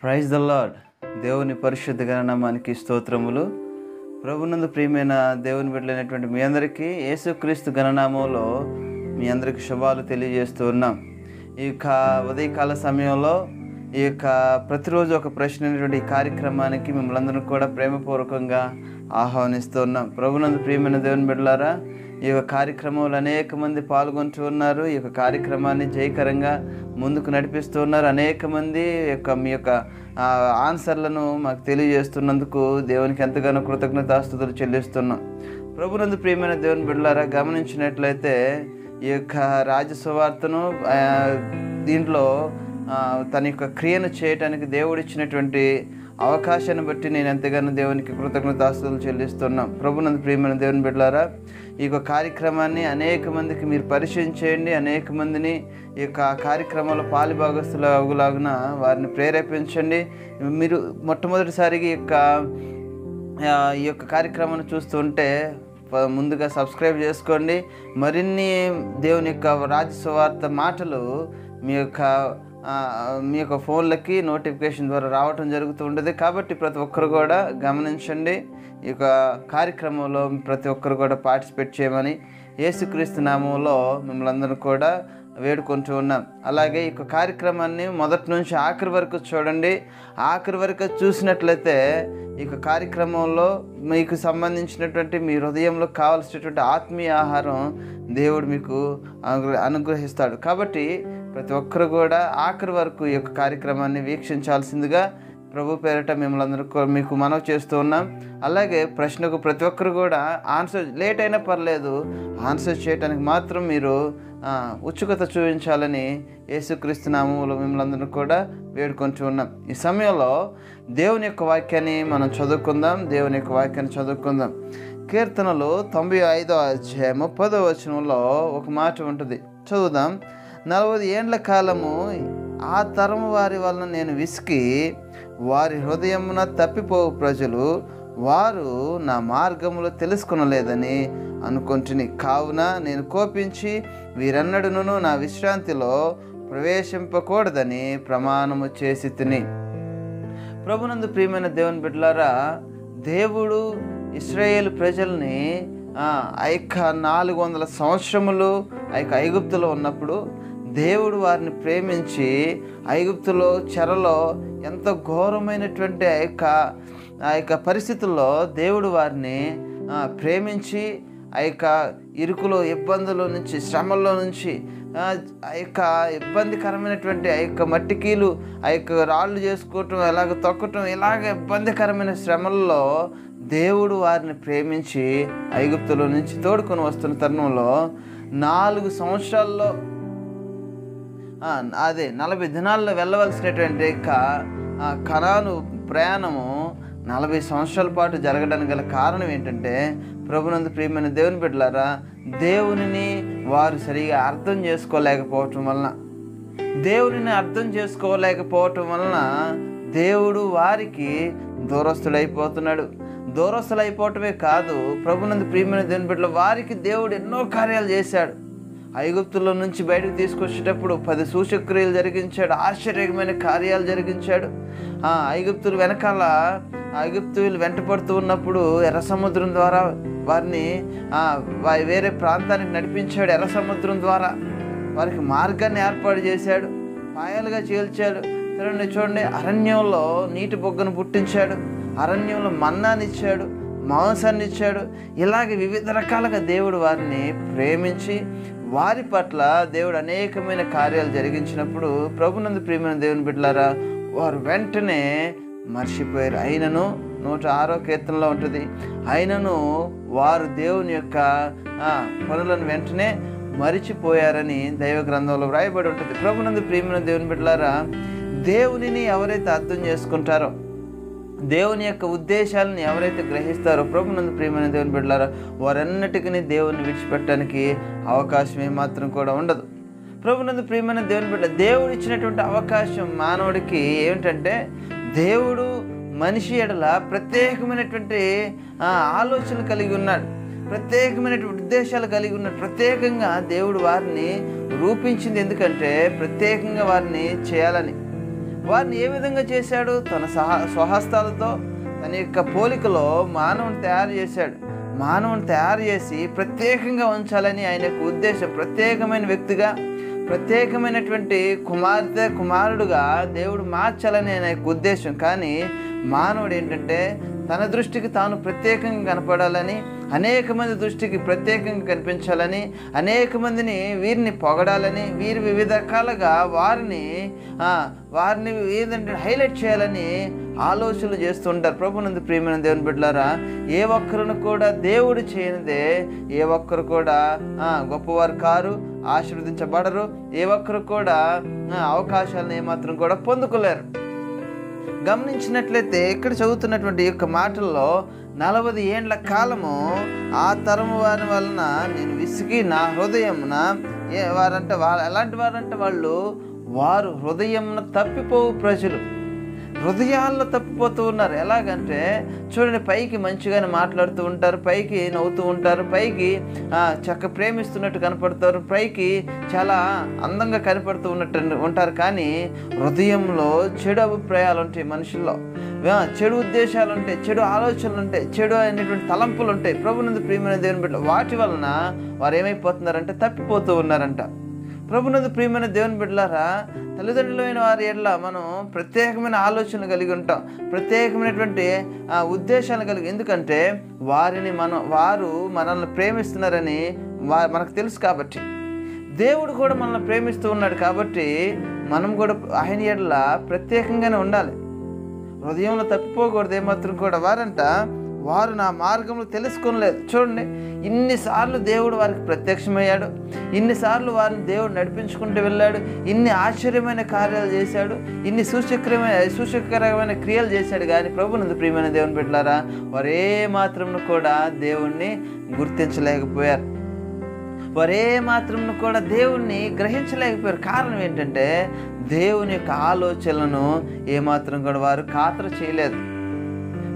Praise the lord. దేవుని పరిశుద్ధ నామానికి స్తోత్రములు. ప్రభునందు ప్రియమైన దేవుని బిడ్డలైనటువంటి మీ అందరికీ యేసుక్రీస్తు ఘననామంలో మీ అందరికీ శుభాలు తెలియజేస్తూ ఉన్నాం. ఈ యొక్క ఉదయకాల సమయంలో ఈ యొక్క ప్రతిరోజు ఒక ప్రశ్న అనేటువంటి ఈ కార్యక్రమానికి మిమ్మల్ని అందరూ కూడా ప్రేమపూర్వకంగా ఆహ్వానిస్తూ ఉన్నాం. ప్రభునందు ప్రియమైన దేవుని బిడ్డలారా, ఈ యొక్క కార్యక్రమంలో అనేక మంది పాల్గొంటూ ఉన్నారు. ఈ యొక్క కార్యక్రమాన్ని జయకరంగా ముందుకు నడిపిస్తూ ఉన్నారు. అనేక మంది మీ యొక్క ఆన్సర్లను మాకు తెలియజేస్తున్నందుకు దేవునికి ఎంతగానో కృతజ్ఞతాస్తుతులు చెల్లిస్తున్నాం. ప్రభునందు ప్రియమైన దేవుని బిడ్డలారా, గమనించినట్లయితే ఈ యొక్క రాజసువార్తను దీంట్లో తన యొక్క క్రియను చేయటానికి దేవుడిచ్చినటువంటి అవకాశాన్ని బట్టి నేను ఎంతగానో దేవునికి కృతజ్ఞతాస్తుతులు చెల్లిస్తున్నాం. ప్రభునందు ప్రియమైన దేవుని బిడ్డలారా, ఈ యొక్క కార్యక్రమాన్ని అనేక మందికి మీరు పరిచయం చేయండి. అనేక మందిని ఈ యొక్క కార్యక్రమంలో పాలుభాగస్తులు అగులాగున వారిని ప్రేరేపించండి. మీరు మొట్టమొదటిసారిగా ఈ యొక్క కార్యక్రమాన్ని చూస్తుంటే ముందుగా సబ్స్క్రైబ్ చేసుకోండి. మరిన్ని దేవుని యొక్క రాజసువార్త మాటలు మీ యొక్క ఫోన్లకి నోటిఫికేషన్ ద్వారా రావటం జరుగుతూ ఉంటుంది. కాబట్టి ప్రతి ఒక్కరు కూడా గమనించండి. ఈ యొక్క కార్యక్రమంలో ప్రతి ఒక్కరు కూడా పార్టిసిపేట్ చేయమని యేసుక్రీస్తు నామంలో మిమ్మల్ని అందరూ కూడా వేడుకుంటూ ఉన్నాం. అలాగే ఈ యొక్క కార్యక్రమాన్ని మొదటి నుంచి ఆఖరి వరకు చూడండి. ఆఖరి వరకు చూసినట్లయితే ఈ యొక్క కార్యక్రమంలో మీకు సంబంధించినటువంటి మీ హృదయంలో కావలసినటువంటి ఆత్మీయ ఆహారం దేవుడు మీకు అనుగ్రహిస్తాడు. కాబట్టి ప్రతి ఒక్కరు కూడా ఆఖరి వరకు ఈ యొక్క కార్యక్రమాన్ని వీక్షించాల్సిందిగా ప్రభు పేరిట మిమ్మల్ని అందరూ మీకు మనవి చేస్తూ ఉన్నాం. అలాగే ప్రశ్నకు ప్రతి ఒక్కరు కూడా ఆన్సర్ లేట్ అయినా పర్లేదు, ఆన్సర్ చేయడానికి మాత్రం మీరు ఉత్సుకత చూపించాలని యేసుక్రీస్తు నామములో మిమ్మల్ని అందరూ కూడా వేడుకుంటూ ఉన్నాం. ఈ సమయంలో దేవుని యొక్క వాక్యాన్ని మనం చదువుకుందాం. దేవుని యొక్క వాక్యాన్ని చదువుకుందాం. కీర్తనలు 95వ అధ్యాయము 10వ వచనంలో ఒక మాట ఉంటుంది, చదువుదాం. 40 ఏండ్ల కాలము ఆ తరము వారి వలన నేను విసికి, వారి హృదయమున తప్పిపోవు ప్రజలు, వారు నా మార్గములు తెలుసుకొనలేదని అనుకొంటిని. కావున నేను కోపించి వీరన్నడును నా విశ్రాంతిలో ప్రవేశింపకూడదని ప్రమాణము చేసి తిని. ప్రభునందు ప్రియమైన దేవుని బిడ్డలారా, దేవుడు ఇశ్రాయేలు ప్రజల్ని ఆ యొక్క 400 సంవత్సరములు ఆ యొక్క ఐగుప్తులో ఉన్నప్పుడు దేవుడు వారిని ప్రేమించి ఐగుప్తులో చెరలో ఎంతో ఘోరమైనటువంటి ఆ యొక్క పరిస్థితుల్లో దేవుడు వారిని ప్రేమించి ఆ యొక్క ఇరుకులో, ఇబ్బందుల నుంచి, శ్రమల్లో నుంచి, ఆ యొక్క ఇబ్బందికరమైనటువంటి ఆ యొక్క మట్టికీలు, ఆ యొక్క రాళ్ళు చేసుకోవటం, ఎలాగ తొక్కటం, ఇలాగ ఇబ్బందికరమైన శ్రమల్లో దేవుడు వారిని ప్రేమించి ఐగుప్తులో నుంచి తోడుకొని వస్తున్న తరుణంలో 4 సంవత్సరాల్లో 40 దినాల్లో వెళ్ళవలసినటువంటి కనాను ప్రయాణము 40 సంవత్సరాల పాటు జరగడానికి గల కారణం ఏంటంటే, ప్రభునందు ప్రియమైన దేవుని బిడ్డలారా, దేవునిని వారు సరిగా అర్థం చేసుకోలేకపోవటం వలన, దేవుడు వారికి దూరస్తుడైపోతున్నాడు. దూరస్తులైపోవటమే కాదు, ప్రభునందు ప్రియమైన దేవుని బిడ్డల వారికి దేవుడు ఎన్నో కార్యాలు చేశాడు. ఐగుప్తుల నుంచి బయటకు తీసుకొచ్చేటప్పుడు 10 సూచక్రియలు జరిగించాడు, ఆశ్చర్యమైన కార్యాలు జరిగించాడు. ఐగుప్తులు వెంటపడుతూ ఉన్నప్పుడు ఎర్ర సముద్రం ద్వారా వారిని వేరే ప్రాంతానికి నడిపించాడు. ఎర్ర సముద్రం ద్వారా వారికి మార్గాన్ని ఏర్పాటు చేశాడు, పాయలుగా చీల్చాడు. చూడండి, అరణ్యంలో నీటి బొగ్గను పుట్టించాడు, అరణ్యంలో మన్నానిచ్చాడు, మాంసాన్ని ఇచ్చాడు. ఇలాగే వివిధ రకాలుగా దేవుడు వారిని ప్రేమించి వారి పట్ల దేవుడు అనేకమైన కార్యాలు జరిగించినప్పుడు, ప్రభునందు ప్రియమైన దేవుని బిడ్డలారా, వారు వెంటనే మర్చిపోయారు. అయినను 106వ కీర్తనలో ఉంటుంది, అయినను వారు దేవుని యొక్క పనులను వెంటనే మరిచిపోయారని దైవ గ్రంథంలో వ్రాయబడి ఉంటుంది. ప్రభునందు ప్రియమైన దేవుని బిడ్డలారా, దేవునిని ఎవరైతే అర్థం చేసుకుంటారో, దేవుని యొక్క ఉద్దేశాలను ఎవరైతే గ్రహిస్తారో, ప్రభునందు ప్రియమైన దేవుని బిడ్డలారా, వారన్నిటికీ దేవుని విడిచిపెట్టడానికి అవకాశం ఏమాత్రం కూడా ఉండదు. ప్రభునందు ప్రియమైన దేవుని బిడ్డ, దేవుడు ఇచ్చినటువంటి అవకాశం మానవుడికి ఏమిటంటే, దేవుడు మనిషి ఎడల ప్రత్యేకమైనటువంటి ఆలోచనలు కలిగి ఉన్నాడు, ప్రత్యేకమైనటువంటి ఉద్దేశాలు కలిగి ఉన్నాడు. ప్రత్యేకంగా దేవుడు వారిని రూపించింది ఎందుకంటే ప్రత్యేకంగా వారిని చేయాలని. వారిని ఏ విధంగా చేశాడు? తన స్వహస్తాలతో తన యొక్క పోలికలో మానవుని తయారు చేశాడు. మానవుని తయారు చేసి ప్రత్యేకంగా ఉంచాలని ఆయన యొక్క ఉద్దేశం. ప్రత్యేకమైన వ్యక్తిగా, ప్రత్యేకమైనటువంటి కుమారుడుగా దేవుడు మార్చాలని ఆయన యొక్క ఉద్దేశం. కానీ మానవుడు ఏంటంటే తన దృష్టికి తాను ప్రత్యేకంగా కనపడాలని, అనేక మంది దృష్టికి ప్రత్యేకంగా కనిపించాలని, అనేక మందిని వీరిని పొగడాలని, వీరి వివిధ రకాలుగా వారిని ఏదంటే హైలైట్ చేయాలని ఆలోచనలు చేస్తుంటారు. ప్రభునందు ప్రియమైన దేవుని బిడ్డలారా, ఏ ఒక్కరును కూడా దేవుడు చేయనిదే ఏ ఒక్కరు కూడా గొప్పవారు కారు, ఆశీర్వదించబడరు. ఏ ఒక్కరు కూడా అవకాశాలను ఏమాత్రం కూడా పొందుకోలేరు. గమనించినట్లయితే ఇక్కడ చదువుతున్నటువంటి యొక్క మాటల్లో 40 ఏండ్ల కాలము ఆ తరము వారి వలన నేను విసిగి నా హృదయమున ఎలాంటి వారంటే వారు హృదయమున తప్పిపోవు ప్రజలు. హృదయాల్లో తప్పిపోతూ ఉన్నారు. ఎలాగంటే చూడండి, పైకి మంచిగానే మాట్లాడుతూ ఉంటారు, పైకి నవ్వుతూ ఉంటారు, పైకి ప్రేమిస్తున్నట్టు కనపడతారు, పైకి చాలా అందంగా కనపడుతూ ఉన్నట్టు ఉంటారు. కానీ హృదయంలో చెడు అభిప్రాయాలు ఉంటాయి, మనుషుల్లో చెడు ఉద్దేశాలు ఉంటాయి, చెడు ఆలోచనలు ఉంటాయి, చెడు అనేటువంటి తలంపులు ఉంటాయి. ప్రభునందు ప్రియమైన దేవుని బిడ్డ, వాటి వలన వారు ఏమైపోతున్నారంటే తప్పిపోతూ ఉన్నారంట. ప్రభునందు ప్రియమైన దేవుని బిడ్డలారా, తల్లిదండ్రులైన వారి ఎడల మనం ప్రత్యేకమైన ఆలోచనలు కలిగి ఉంటాం, ప్రత్యేకమైనటువంటి ఉద్దేశాలు కలిగి. ఎందుకంటే వారు మనల్ని ప్రేమిస్తున్నారని మనకు తెలుసు. కాబట్టి దేవుడు కూడా మనల్ని ప్రేమిస్తూ ఉన్నాడు. కాబట్టి మనం కూడా ఆయన ఎడల ప్రత్యేకంగానే ఉండాలి. హృదయంలో తప్పిపోకూడదు ఏమాత్రం కూడా. వారు నా మార్గంలో తెలుసుకోలేదు. చూడండి, ఇన్నిసార్లు దేవుడు వారికి ప్రత్యక్షమయ్యాడు, ఇన్నిసార్లు వారిని దేవుడు నడిపించుకుంటూ వెళ్ళాడు, ఇన్ని ఆశ్చర్యమైన కార్యాలు చేశాడు, ఇన్ని సూచకరమైన క్రియలు చేశాడు. కానీ ప్రభునందు ప్రియమైన దేవుని బిడ్డలారా, వారు ఏ మాత్రమును కూడా దేవుణ్ణి గుర్తించలేకపోయారు, వారు ఏ మాత్రమును కూడా దేవుణ్ణి గ్రహించలేకపోయారు. కారణం ఏంటంటే దేవుని యొక్క ఆలోచనలను ఏమాత్రం కూడా వారు ఖాతరు చేయలేదు.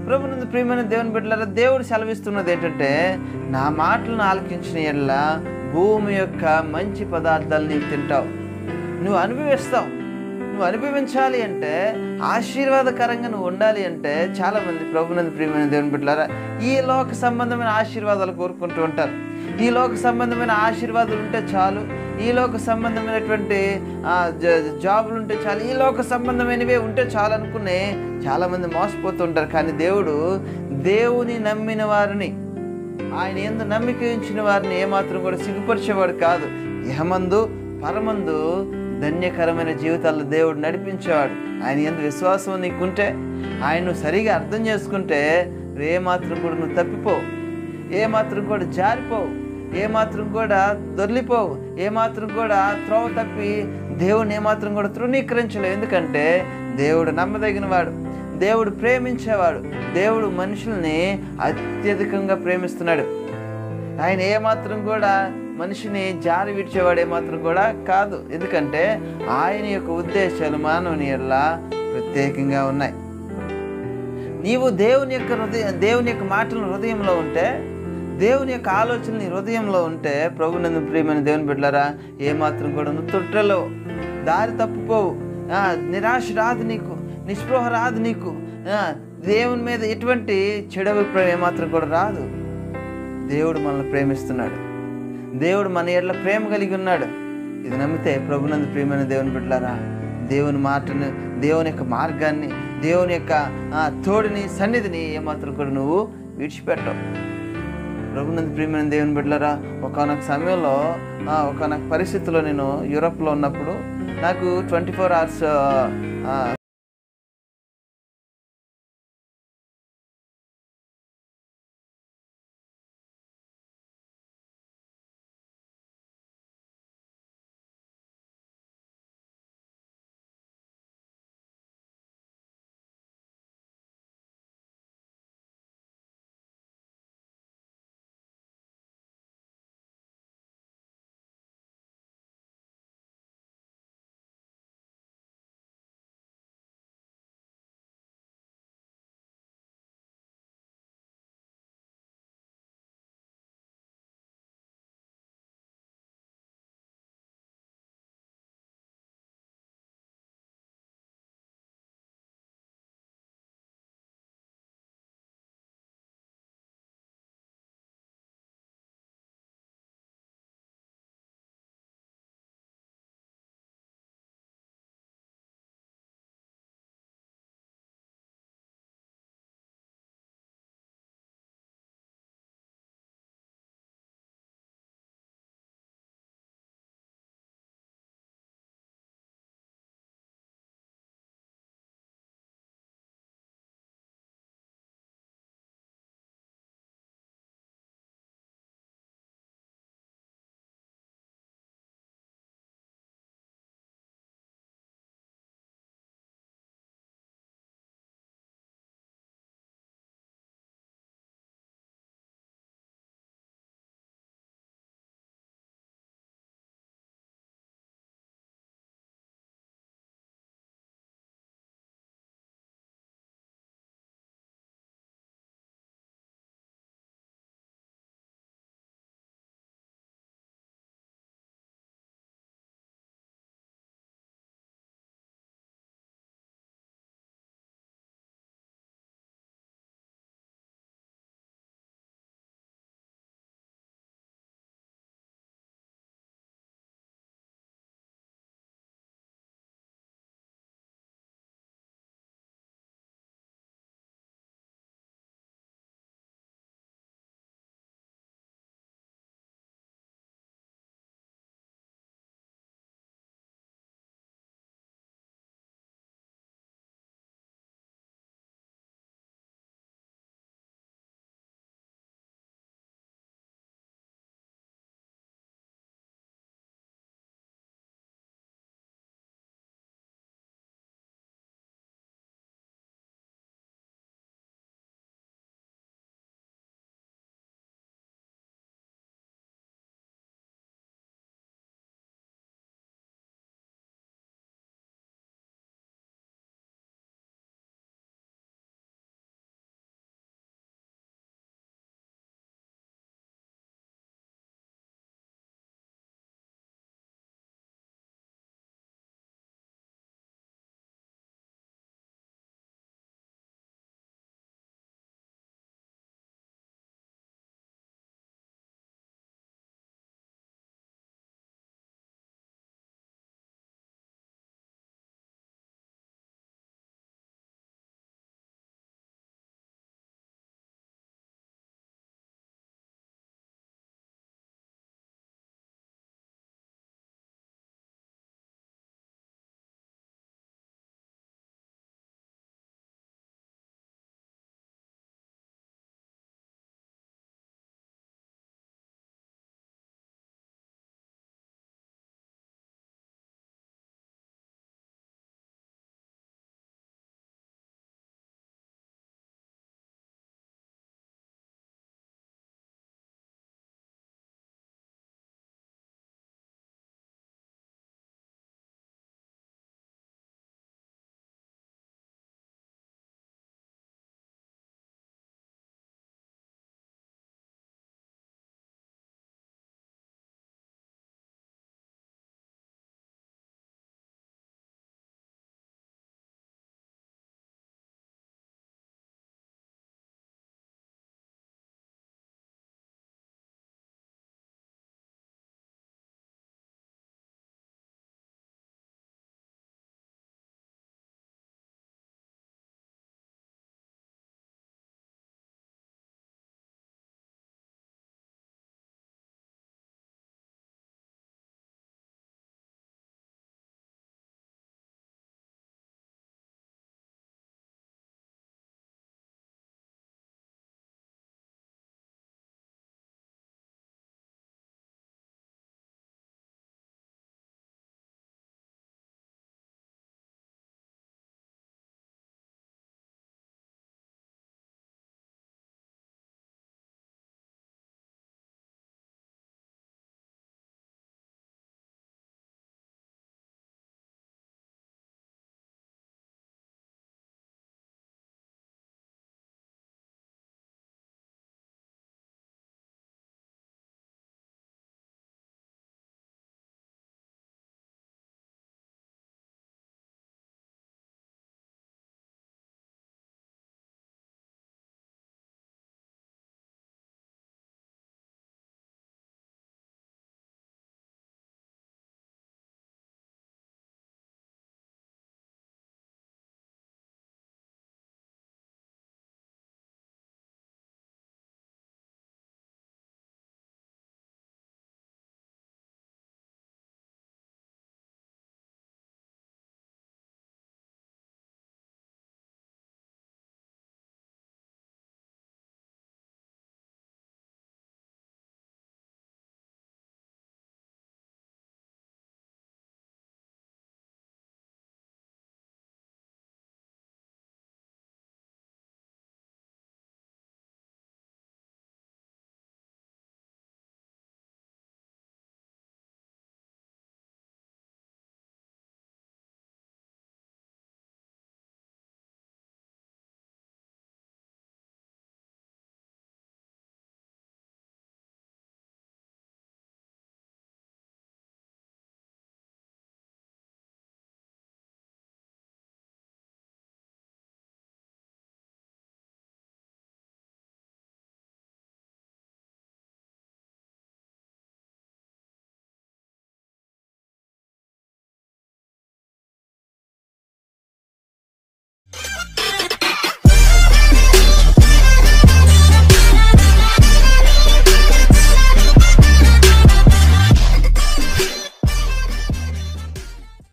ప్రభునందు ప్రియమైన దేవుని బిడ్డలారా, దేవుడు సెలవిస్తున్నది ఏంటంటే, నా మాటలను ఆలకించిన యెడల భూమి యొక్క మంచి పదార్థాలు నీవు తింటావు, నువ్వు అనుభవిస్తావు. నువ్వు అనుభవించాలి అంటే, ఆశీర్వాదకరంగా నువ్వు ఉండాలి అంటే, చాలామంది ప్రభునందు ప్రియమైన దేవుని బిడ్డలారా ఈ లోక సంబంధమైన ఆశీర్వాదాలు కోరుకుంటూ ఉంటారు. ఈ లోక సంబంధమైన ఆశీర్వాదాలు ఉంటే చాలు, ఈ లోక సంబంధమైనటువంటి జాబులు ఉంటే చాలు, ఈ లోక సంబంధమైనవే ఉంటే చాలు అనుకునే చాలామంది మోసపోతూ ఉంటారు. కానీ దేవుని నమ్మిన వారిని, ఆయన యందు నమ్మిక ఉంచిన వారిని ఏమాత్రం కూడా సిగ్గుపరిచేవాడు కాదు. ఇహమందు పరమందు ధన్యకరమైన జీవితాల్లో దేవుడు నడిపించేవాడు. ఆయన యందు విశ్వాసం నీకుంటే, ఆయన్ను సరిగా అర్థం చేసుకుంటే ఏమాత్రం కూడా నువ్వు తప్పిపోవు, ఏమాత్రం కూడా జారిపోవు, ఏమాత్రం కూడా దొర్లిపోవు, ఏమాత్రం కూడా త్రోవ తప్పి దేవుడిని ఏమాత్రం కూడా తృణీకరించలేవు. ఎందుకంటే దేవుడు నమ్మదగిన వాడు, దేవుడు ప్రేమించేవాడు, దేవుడు మనుషుల్ని అత్యధికంగా ప్రేమిస్తున్నాడు. ఆయన ఏమాత్రం కూడా మనిషిని జారి విడిచేవాడు ఏమాత్రం కూడా కాదు. ఎందుకంటే ఆయన యొక్క ఉద్దేశాలు మానవుని ఎడల ప్రత్యేకంగా ఉన్నాయి. నీవు దేవుని యొక్క మాటలను హృదయంలో ఉంటే, దేవుని యొక్క ఆలోచనని హృదయంలో ఉంటే, ప్రభునందు ప్రియమైన దేవుని బిడ్డలారా ఏమాత్రం కూడా నువ్వు తొట్టెలో దారి తప్పిపోవు, నిరాశ రాదు నీకు, నిస్పృహ రాదు నీకు, దేవుని మీద ఎటువంటి చెడు అభిప్రాయం ఏమాత్రం కూడా రాదు. దేవుడు మనల్ని ప్రేమిస్తున్నాడు, దేవుడు మన ఎడల ప్రేమ కలిగి ఉన్నాడు. ఇది నమ్మితే ప్రభునందు ప్రియమైన దేవుని బిడ్డలారా, దేవుని మాటను, దేవుని యొక్క మార్గాన్ని, దేవుని యొక్క తోడుని, సన్నిధిని ఏమాత్రం కూడా నువ్వు విడిచిపెట్టవు. ప్రభునందు ప్రియమైన దేవుని బిడ్డలారా, ఒకనొక సమయంలో ఒకనొక పరిస్థితిలో నేను యూరోప్లో ఉన్నప్పుడు నాకు 24 hours